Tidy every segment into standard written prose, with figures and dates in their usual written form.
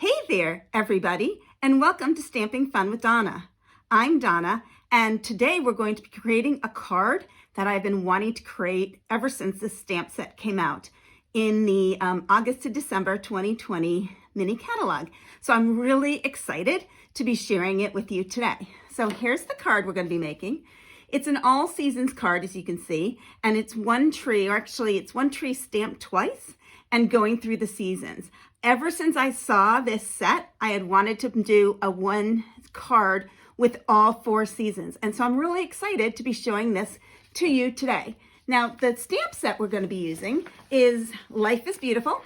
Hey there, everybody, and welcome to Stamping Fun with Donna. I'm Donna, and today we're going to be creating a card that I've been wanting to create ever since this stamp set came out in the August to December 2020 mini catalog. So I'm really excited to be sharing it with you today. So here's the card we're going to be making. It's an all seasons card, as you can see, and it's one tree, or actually it's one tree stamped twice and going through the seasons. Ever since I saw this set, I had wanted to do a one card with all 4 seasons. And so I'm really excited to be showing this to you today. Now, the stamp set we're going to be using is Life is Beautiful.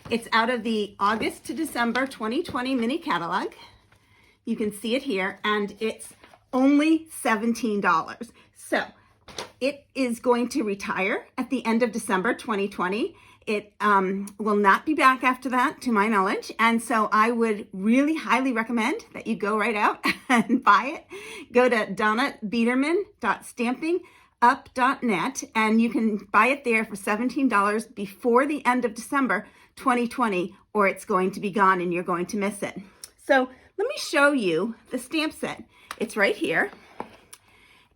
It's out of the August to December 2020 mini catalog. You can see it here, and it's only $17. So it is going to retire at the end of December 2020. It will not be back after that, to my knowledge. And so I would really highly recommend that you go right out and buy it. Go to donnabiderman.stampingup.net and you can buy it there for $17 before the end of December 2020, or it's going to be gone and you're going to miss it. So let me show you the stamp set. It's right here.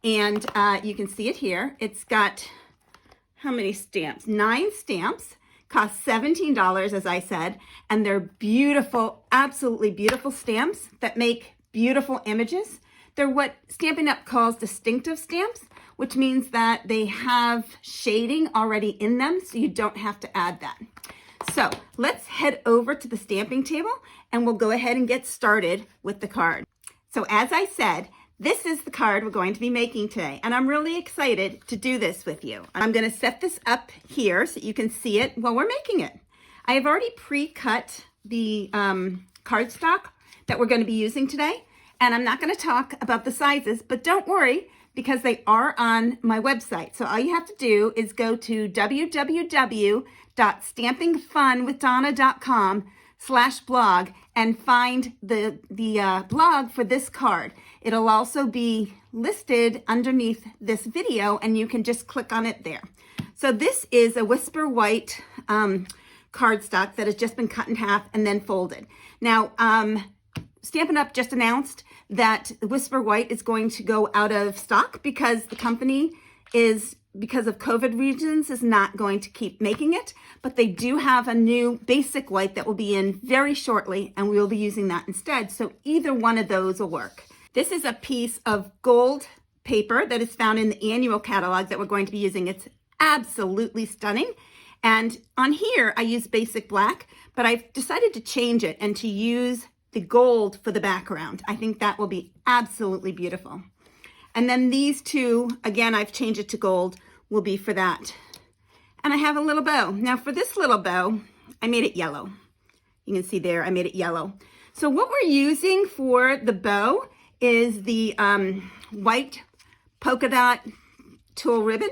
And you can see it here. It's got how many stamps? 9 stamps, cost $17, as I said, and they're beautiful, absolutely beautiful stamps that make beautiful images. They're what Stampin' Up calls distinctive stamps, which means that they have shading already in them, so you don't have to add that. So let's head over to the stamping table and we'll go ahead and get started with the card. So as I said, this is the card we're going to be making today, and I'm really excited to do this with you. I'm going to set this up here so you can see it while we're making it. I have already pre-cut the cardstock that we're going to be using today, and I'm not going to talk about the sizes, but don't worry because they are on my website. So all you have to do is go to www.stampingfunwithdonna.com/blog and find the blog for this card. It'll also be listed underneath this video and you can just click on it there. So this is a Whisper White cardstock that has just been cut in half and then folded. Now, Stampin' Up just announced that Whisper White is going to go out of stock because the company is, because of COVID reasons, is not going to keep making it, but they do have a new basic white that will be in very shortly, and we will be using that instead. So either one of those will work. This is a piece of gold paper that is found in the annual catalog that we're going to be using. It's absolutely stunning. And on here, I use basic black, but I've decided to change it and to use the gold for the background. I think that will be absolutely beautiful. And then these two, again, I've changed it to gold, will be for that. And I have a little bow. Now for this little bow, I made it yellow. You can see there, I made it yellow. So what we're using for the bow is the white polka dot tulle ribbon.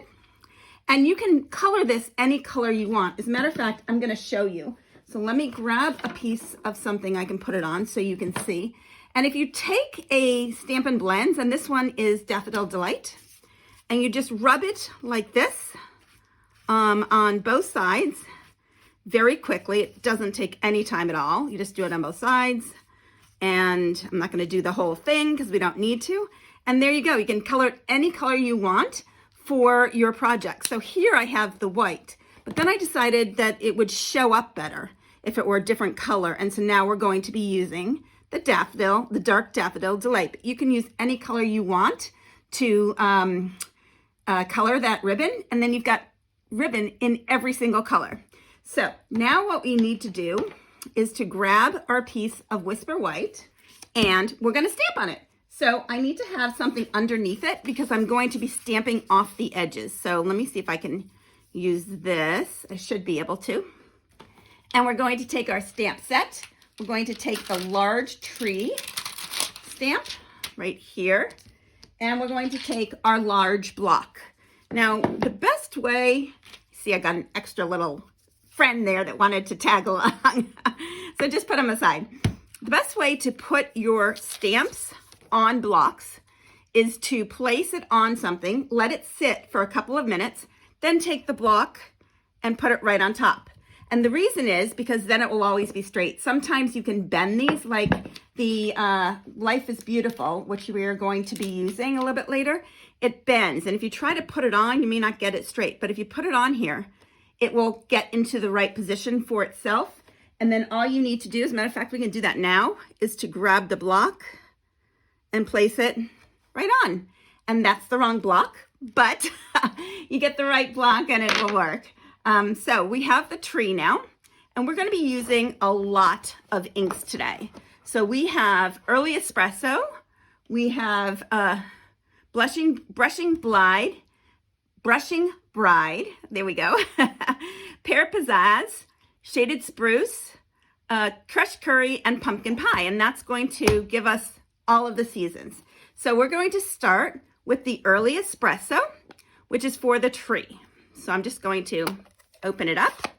And you can color this any color you want. As a matter of fact, I'm gonna show you. So let me grab a piece of something I can put it on so you can see. And if you take a Stampin' Blends, and this one is Daffodil Delight, and you just rub it like this on both sides very quickly. It doesn't take any time at all. You just do it on both sides. And I'm not going to do the whole thing because we don't need to. And there you go. You can color it any color you want for your project. So here I have the white, but then I decided that it would show up better if it were a different color. And so now we're going to be using the daffodil, the dark Daffodil Delight. But you can use any color you want to color that ribbon, and then you've got ribbon in every single color. So now what we need to do is to grab our piece of Whisper White, and we're going to stamp on it. So I need to have something underneath it because I'm going to be stamping off the edges. So let me see if I can use this. I should be able to. And we're going to take our stamp set. We're going to take the large tree stamp right here, and we're going to take our large block. Now, the best way, see, I got an extra little friend there that wanted to tag along. So just put them aside. The best way to put your stamps on blocks is to place it on something, let it sit for a couple of minutes, then take the block and put it right on top. And the reason is because then it will always be straight. Sometimes you can bend these, like the Life is Beautiful, which we are going to be using a little bit later. It bends, and if you try to put it on, you may not get it straight. But if you put it on here, it will get into the right position for itself. And then all you need to do, as a matter of fact, we can do that now, is to grab the block and place it right on. And that's the wrong block, but you get the right block and it will work. So we have the tree now, and we're going to be using a lot of inks today. So we have Early Espresso, we have Brushing Bride, there we go, Pear Pizzazz, Shaded Spruce, Crushed Curry, and Pumpkin Pie, and that's going to give us all of the seasons. So we're going to start with the Early Espresso, which is for the tree. So I'm just going to open it up,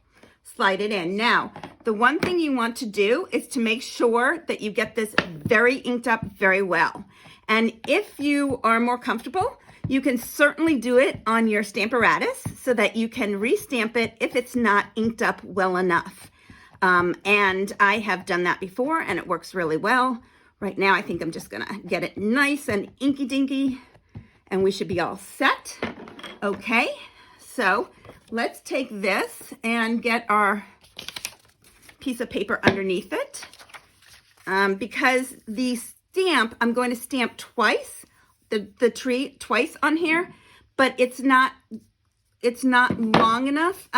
slide it in. Now, the one thing you want to do is to make sure that you get this very inked up very well. And if you are more comfortable, you can certainly do it on your Stamparatus so that you can restamp it if it's not inked up well enough. And I have done that before and it works really well. Right now, I think I'm just gonna get it nice and inky dinky and we should be all set. Okay, so let's take this and get our piece of paper underneath it. Because the stamp, I'm going to stamp twice, the tree twice on here, but it's not long enough.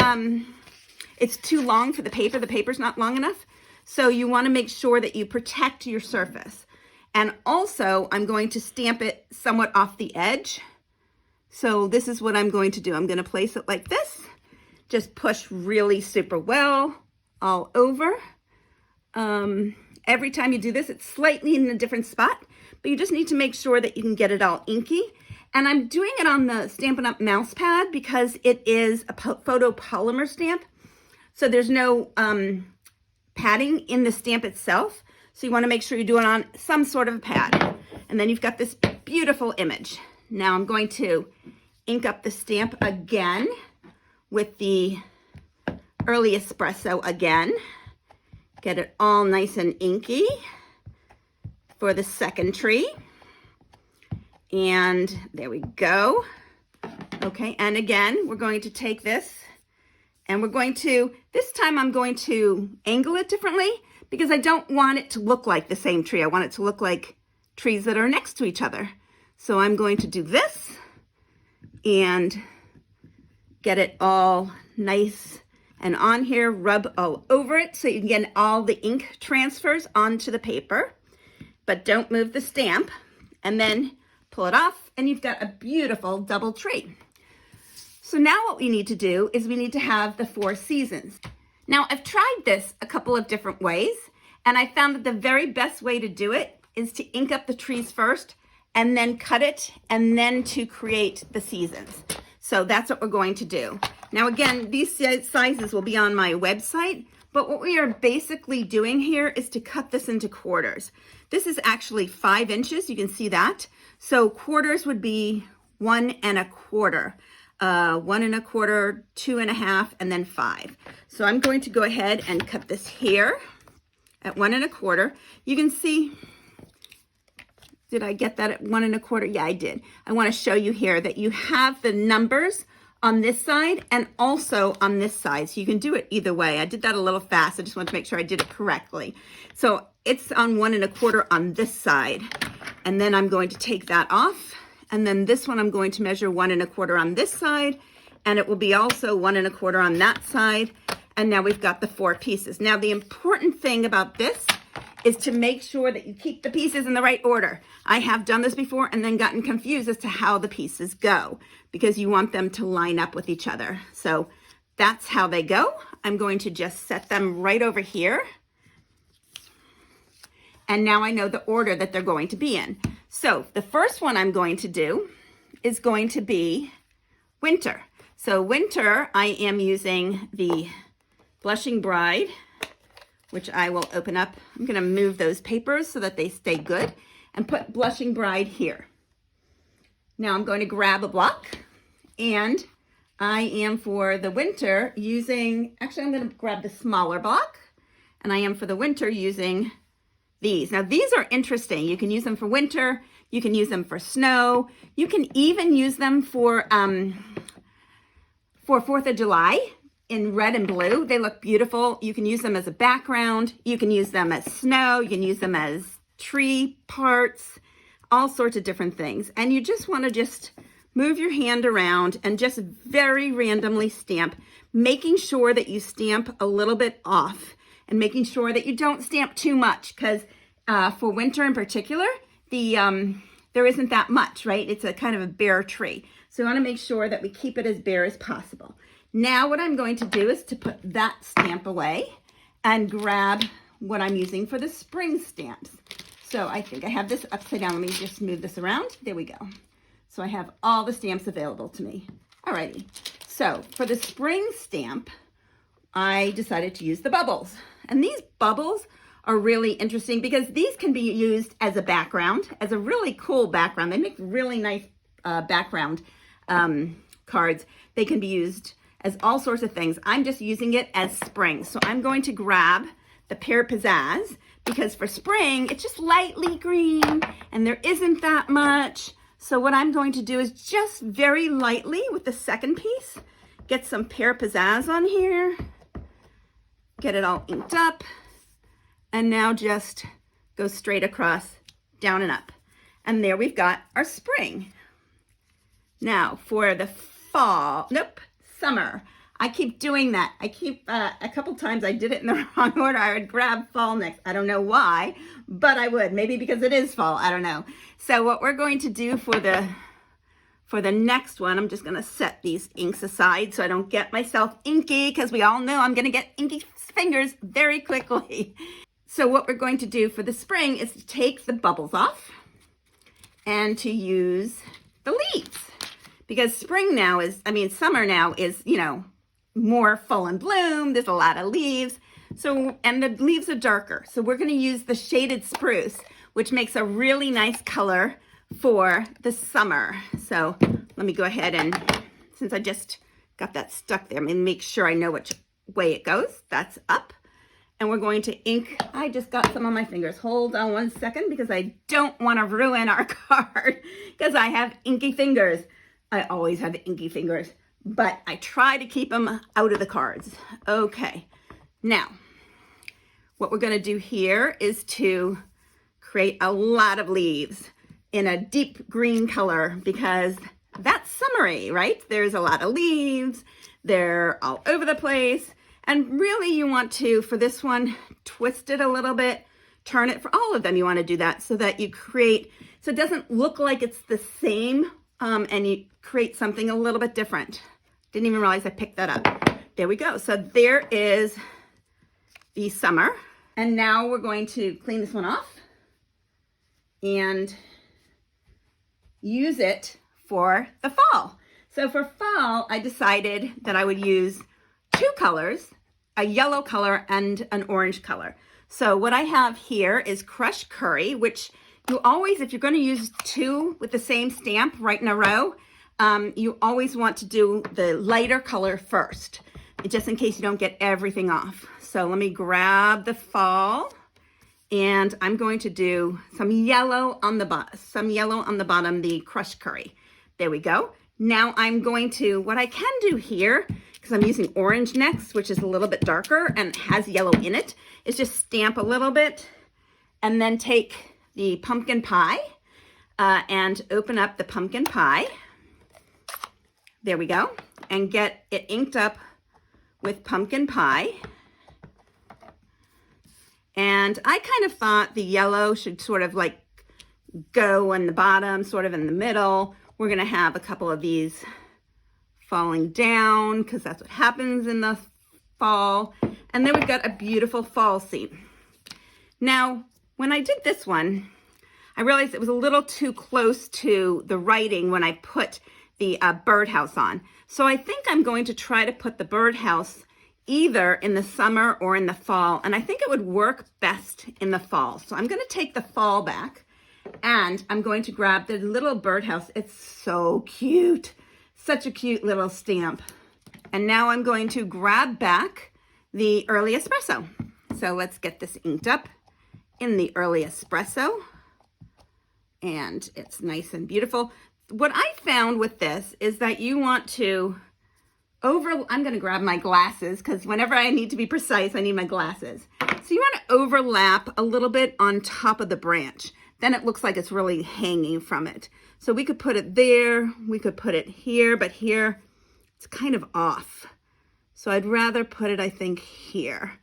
It's too long for the paper. The paper's not long enough. So you want to make sure that you protect your surface. And also, I'm going to stamp it somewhat off the edge. So this is what I'm going to do. I'm going to place it like this. Just push really super well all over. Every time you do this, it's slightly in a different spot, but you just need to make sure that you can get it all inky. And I'm doing it on the Stampin' Up mouse pad because it is a photopolymer stamp. So there's no padding in the stamp itself. So you want to make sure you do it on some sort of pad. And then you've got this beautiful image. Now I'm going to ink up the stamp again with the Early Espresso again. Get it all nice and inky for the second tree. And there we go. Okay, and again, we're going to take this and we're going to, this time I'm going to angle it differently because I don't want it to look like the same tree. I want it to look like trees that are next to each other. So I'm going to do this and get it all nice and on here, rub all over it so you can get all the ink transfers onto the paper, but don't move the stamp, and then pull it off and you've got a beautiful double tree. So now what we need to do is we need to have the 4 seasons. Now I've tried this a couple of different ways and I found that the very best way to do it is to ink up the trees first and then cut it and then to create the seasons. So that's what we're going to do. Now again, these sizes will be on my website, but what we are basically doing here is to cut this into quarters. This is actually 5 inches, you can see that. So quarters would be 1 1/4, 1 1/4, 2 1/2, and then 5. So I'm going to go ahead and cut this here at 1 1/4. You can see, did I get that at 1 1/4? Yeah, I did. I want to show you here that you have the numbers on this side and also on this side. So you can do it either way. I did that a little fast. I just want to make sure I did it correctly. So it's on 1 1/4 on this side. And then I'm going to take that off. And then this one I'm going to measure 1 1/4 on this side. And it will be also 1 1/4 on that side. And now we've got the 4 pieces. Now the important thing about this is to make sure that you keep the pieces in the right order. I have done this before and then gotten confused as to how the pieces go because you want them to line up with each other. So that's how they go. I'm going to just set them right over here. And now I know the order that they're going to be in. So the first one I'm going to do is going to be winter. So winter, I am using the Blushing Bride, which I will open up. I'm going to move those papers so that they stay good and put Blushing Bride here. Now I'm going to grab a block and I am for the winter using, actually I'm going to grab the smaller block, and I am for the winter using these. Now these are interesting. You can use them for winter, you can use them for snow, you can even use them for 4th of July in red and blue. They look beautiful. You can use them as a background, you can use them as snow, you can use them as tree parts, all sorts of different things. And you just want to just move your hand around and just very randomly stamp, making sure that you stamp a little bit off and making sure that you don't stamp too much, because for winter in particular, there isn't that much, right? It's a kind of a bare tree. So we want to make sure that we keep it as bare as possible. Now what I'm going to do is to put that stamp away and grab what I'm using for the spring stamps. So I think I have this upside down. Let me just move this around. There we go. So I have all the stamps available to me. Alrighty. So for the spring stamp, I decided to use the bubbles. And these bubbles are really interesting because these can be used as a background, as a really cool background. They make really nice background cards. They can be used as all sorts of things. I'm just using it as spring. So I'm going to grab the Pear Pizzazz because for spring, it's just lightly green and there isn't that much. So what I'm going to do is just very lightly with the second piece, get some Pear Pizzazz on here, get it all inked up, and now just go straight across, down and up. And there we've got our spring. Now for the fall, summer. I keep doing that. I keep, a couple times I did it in the wrong order. I would grab fall next. I don't know why, but I would. Maybe because it is fall. I don't know. So what we're going to do for the next one, I'm just going to set these inks aside so I don't get myself inky, because we all know I'm going to get inky fingers very quickly. So what we're going to do for the spring is to take the bubbles off and to use the leaves. Because spring now is, summer now is, more full and bloom. There's a lot of leaves. So, and the leaves are darker. So we're going to use the shaded spruce, which makes a really nice color for the summer. So let me go ahead and, since I just got that stuck there, I'm going to make sure I know which way it goes. That's up. And we're going to ink. I just got some on my fingers. Hold on one second because I don't want to ruin our card because I have inky fingers. I always have inky fingers, but I try to keep them out of the cards. Okay, now what we're going to do here is to create a lot of leaves in a deep green color because that's summery, right? There's a lot of leaves. They're all over the place. And really you want to, for this one, twist it a little bit, turn it. For all of them you want to do that so that you create, so it doesn't look like it's the same, and you create something a little bit different. Didn't even realize I picked that up. There we go. So there is the summer. And now we're going to clean this one off and use it for the fall. So for fall, I decided that I would use two colors, a yellow color and an orange color. So what I have here is crushed curry, which you always, if you're going to use two with the same stamp right in a row, you always want to do the lighter color first, just in case you don't get everything off. So let me grab the fall, and I'm going to do some yellow on the bottom, the crushed curry. There we go. Now I'm going to, what I can do here, because I'm using orange next, which is a little bit darker and has yellow in it, is just stamp a little bit and then take the pumpkin pie and open up the pumpkin pie. There we go. And get it inked up with pumpkin pie. And I kind of thought the yellow should sort of like go on the bottom, sort of in the middle. We're going to have a couple of these falling down because that's what happens in the fall. And then we've got a beautiful fall scene. Now, when I did this one, I realized it was a little too close to the writing when I put the birdhouse on. So I think I'm going to try to put the birdhouse either in the summer or in the fall. And I think it would work best in the fall. So I'm going to take the fall back and I'm going to grab the little birdhouse. It's so cute. Such a cute little stamp. And now I'm going to grab back the Early Espresso. So let's get this inked up in the Early Espresso. And it's nice and beautiful. What I found with this is that you want to I'm going to grab my glasses because whenever I need to be precise, I need my glasses. So you want to overlap a little bit on top of the branch. Then it looks like it's really hanging from it. So we could put it there, we could put it here, but here it's kind of off. So I'd rather put it, I think, here.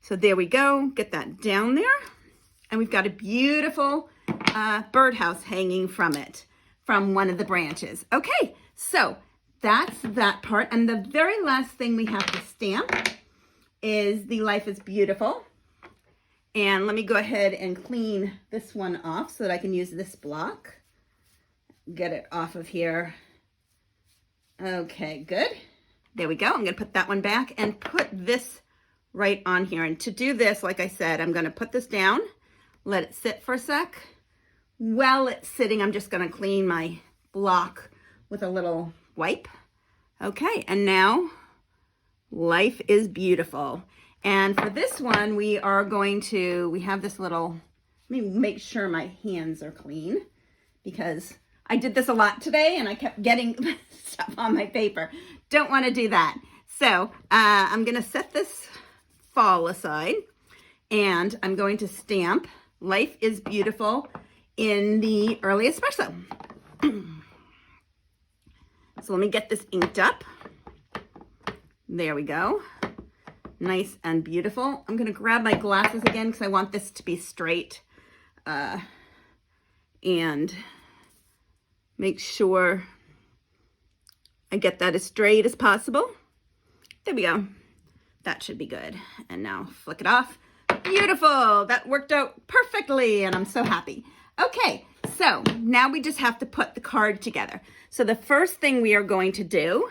So there we go, get that down there. And we've got a beautiful birdhouse hanging from it, from one of the branches. Okay, so that's that part. And the very last thing we have to stamp is the Life is Beautiful. And let me go ahead and clean this one off so that I can use this block. Get it off of here. Okay, good. There we go. I'm going to put that one back and put this right on here. And to do this, like I said, I'm going to put this down, let it sit for a sec. While it's sitting, I'm just going to clean my block with a little wipe. Okay, and now Life is Beautiful. And for this one, we have this little, let me make sure my hands are clean because I did this a lot today and I kept getting stuff on my paper. Don't want to do that. So I'm going to set this fall aside and I'm going to stamp Life is Beautiful in the Early Espresso. So let me get this inked up. There we go. Nice and beautiful. I'm going to grab my glasses again because I want this to be straight and make sure I get that as straight as possible. There we go. That should be good. And now flick it off. Beautiful. That worked out perfectly and I'm so happy. Okay, so now we just have to put the card together. So the first thing we are going to do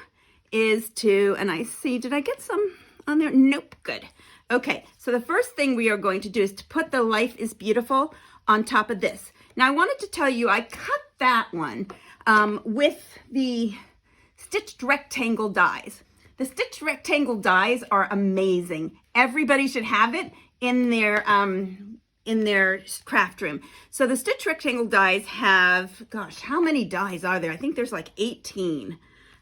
is and I see, did I get some on there? Nope, good. Okay, so the first thing we are going to do is to put the Life is Beautiful on top of this. Now I wanted to tell you I cut that one with the stitched rectangle dies. The stitched rectangle dies are amazing. Everybody should have it in their craft room. So the stitched rectangle dies have, gosh, how many dies are there? I think there's like 18.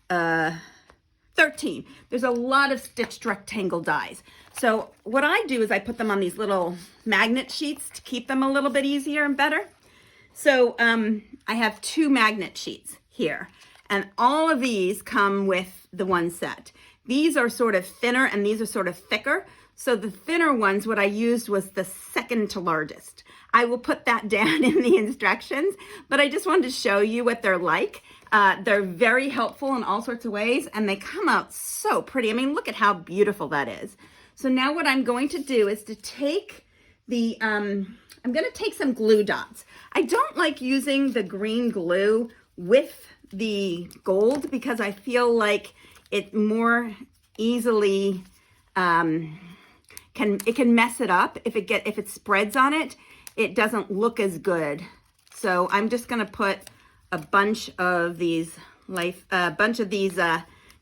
13. There's a lot of stitched rectangle dies. So what I do is I put them on these little magnet sheets to keep them a little bit easier and better. So I have 2 magnet sheets here and all of these come with the one set. These are sort of thinner and these are sort of thicker. So the thinner ones, what I used was the second to largest. I will put that down in the instructions, but I just wanted to show you what they're like. They're very helpful in all sorts of ways and they come out so pretty. I mean, look at how beautiful that is. So now what I'm going to do is to take the, I'm going to take some glue dots. I don't like using the green glue with the gold because I feel like it more easily can mess it up. If it spreads on it, it doesn't look as good. So I'm just going to put a bunch of these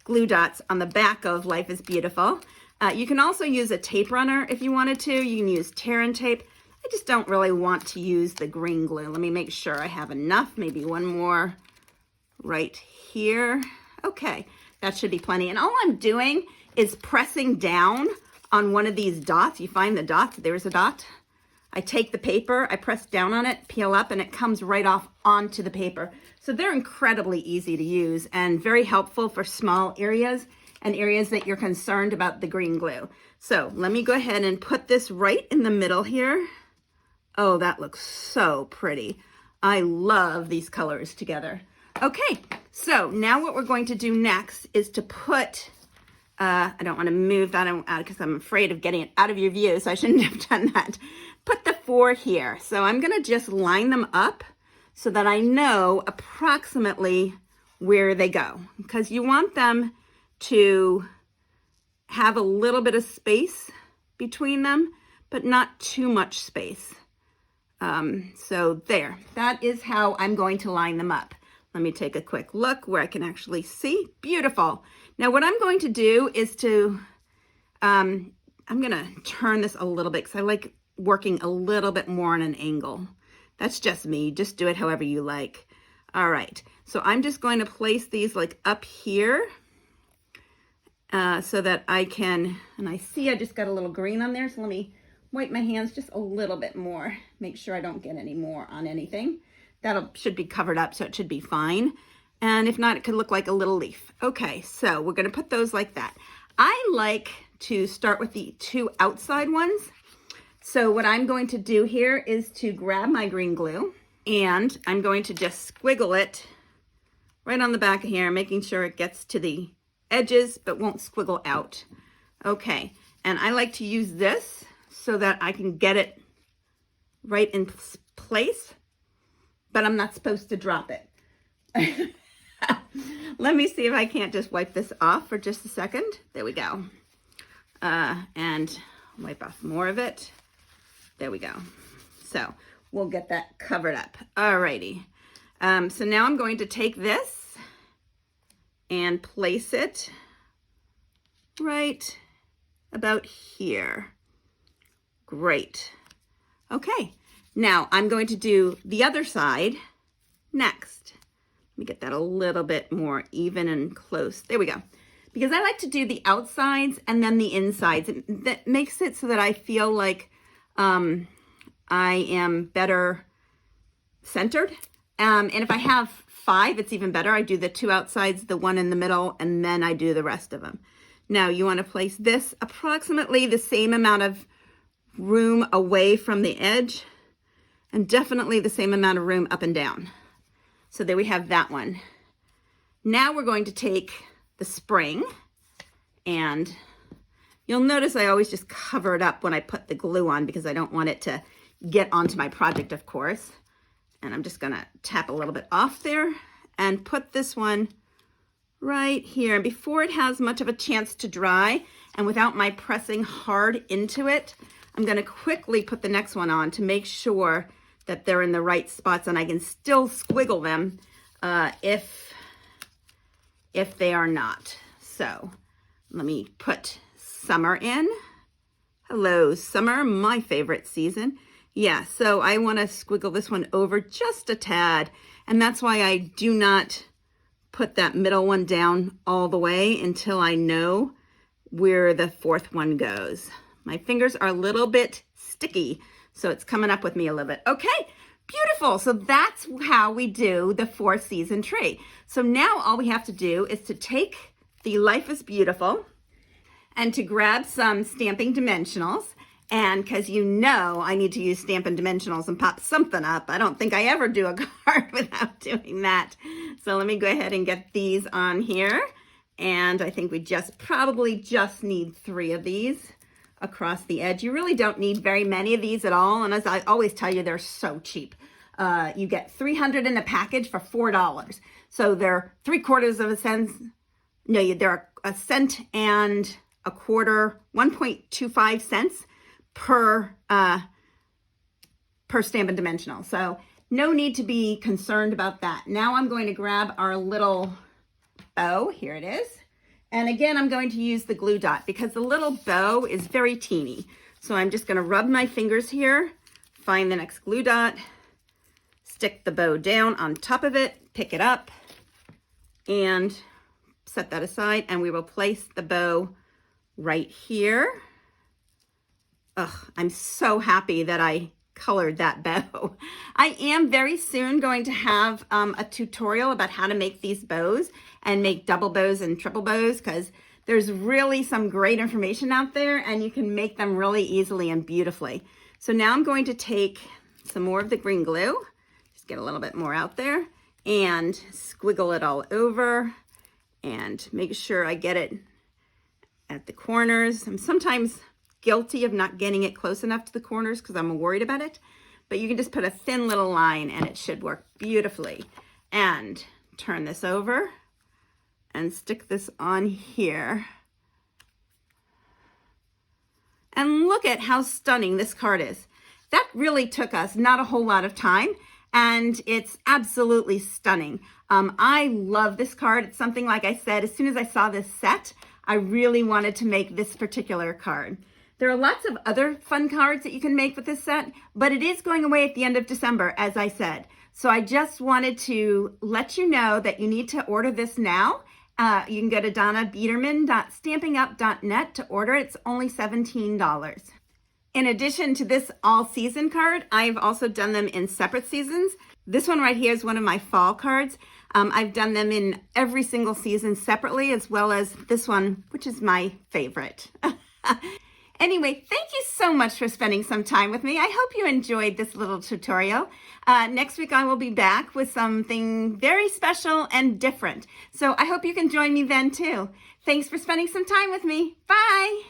glue dots on the back of Life is Beautiful. You can also use a tape runner if you wanted to. You can use tear and tape. I just don't really want to use the green glue. Let me make sure I have enough. Maybe one more right here. Okay, that should be plenty. And all I'm doing is pressing down on one of these dots. You find the dots, there's a dot. I take the paper, I press down on it, peel up, and it comes right off onto the paper. So they're incredibly easy to use and very helpful for small areas and areas that you're concerned about the green glue. So let me go ahead and put this right in the middle here. Oh, that looks so pretty. I love these colors together. Okay, so now what we're going to do next is to put, I don't want to move that out because I'm afraid of getting it out of your view, so I shouldn't have done that. Put the 4 here. So I'm going to just line them up so that I know approximately where they go, because you want them to have a little bit of space between them, but not too much space. So there, that is how I'm going to line them up. Let me take a quick look where I can actually see. Beautiful. Now what I'm going to do is to, I'm going to turn this a little bit because I like working a little bit more on an angle. That's just me. Just do it however you like. All right. So I'm just going to place these like up here so that I can, and I see I just got a little green on there. So let me wipe my hands just a little bit more. Make sure I don't get any more on anything. Should be covered up, so it should be fine. And if not, it could look like a little leaf. Okay, so we're going to put those like that. I like to start with the two outside ones. So what I'm going to do here is to grab my green glue, and I'm going to just squiggle it right on the back of here, making sure it gets to the edges but won't squiggle out. Okay, and I like to use this so that I can get it right in place, but I'm not supposed to drop it. Let me see if I can't just wipe this off for just a second. There we go. And wipe off more of it. There we go. So we'll get that covered up. Alrighty. So now I'm going to take this and place it right about here. Great. Okay. Now I'm going to do the other side next. Let me get that a little bit more even and close. There we go. Because I like to do the outsides and then the insides. That makes it so that I feel like I am better centered. And if I have 5, it's even better. I do the 2 outsides, the 1 in the middle, and then I do the rest of them. Now you want to place this approximately the same amount of room away from the edge, and definitely the same amount of room up and down. So there we have that one. Now we're going to take the spring, and you'll notice I always just cover it up when I put the glue on because I don't want it to get onto my project, of course. And I'm just gonna tap a little bit off there and put this one right here. And before it has much of a chance to dry, and without my pressing hard into it, I'm gonna quickly put the next one on to make sure that they're in the right spots, and I can still squiggle them if they are not. So let me put summer in. Hello, summer, my favorite season. Yeah, so I want to squiggle this one over just a tad, and that's why I do not put that middle one down all the way until I know where the 4th one goes. My fingers are a little bit sticky, so it's coming up with me a little bit. Okay, beautiful. So that's how we do the 4-season tree. So now all we have to do is to take the Life is Beautiful and to grab some Stamping Dimensionals. And because you know I need to use Stampin' Dimensionals and pop something up. I don't think I ever do a card without doing that. So let me go ahead and get these on here. And I think we probably just need 3 of these across the edge. You really don't need very many of these at all. And as I always tell you, they're so cheap. You get 300 in a package for $4. So they're 3/4 cents. No, they're 1 cent and a quarter, 1.25 cents per Stampin' Dimensional. So no need to be concerned about that. Now I'm going to grab our little bow. Here it is. And again, I'm going to use the glue dot because the little bow is very teeny. So I'm just going to rub my fingers here, find the next glue dot, stick the bow down on top of it, pick it up, and set that aside. And we will place the bow right here. Ugh, I'm so happy that I colored that bow. I am very soon going to have a tutorial about how to make these bows and make double bows and triple bows, because there's really some great information out there and you can make them really easily and beautifully. So now I'm going to take some more of the green glue, just get a little bit more out there, and squiggle it all over and make sure I get it at the corners. I'm sometimes guilty of not getting it close enough to the corners because I'm worried about it, but you can just put a thin little line and it should work beautifully. And turn this over and stick this on here. And look at how stunning this card is. That really took us not a whole lot of time, and it's absolutely stunning. I love this card. It's something, like I said, as soon as I saw this set, I really wanted to make this particular card. There are lots of other fun cards that you can make with this set, but it is going away at the end of December, as I said. So I just wanted to let you know that you need to order this now. You can go to donnabiderman.stampinup.net to order. It's only $17. In addition to this all-season card, I've also done them in separate seasons. This one right here is one of my fall cards. I've done them in every single season separately, as well as this one, which is my favorite. Anyway, thank you so much for spending some time with me. I hope you enjoyed this little tutorial. Next week I will be back with something very special and different. So I hope you can join me then too. Thanks for spending some time with me. Bye.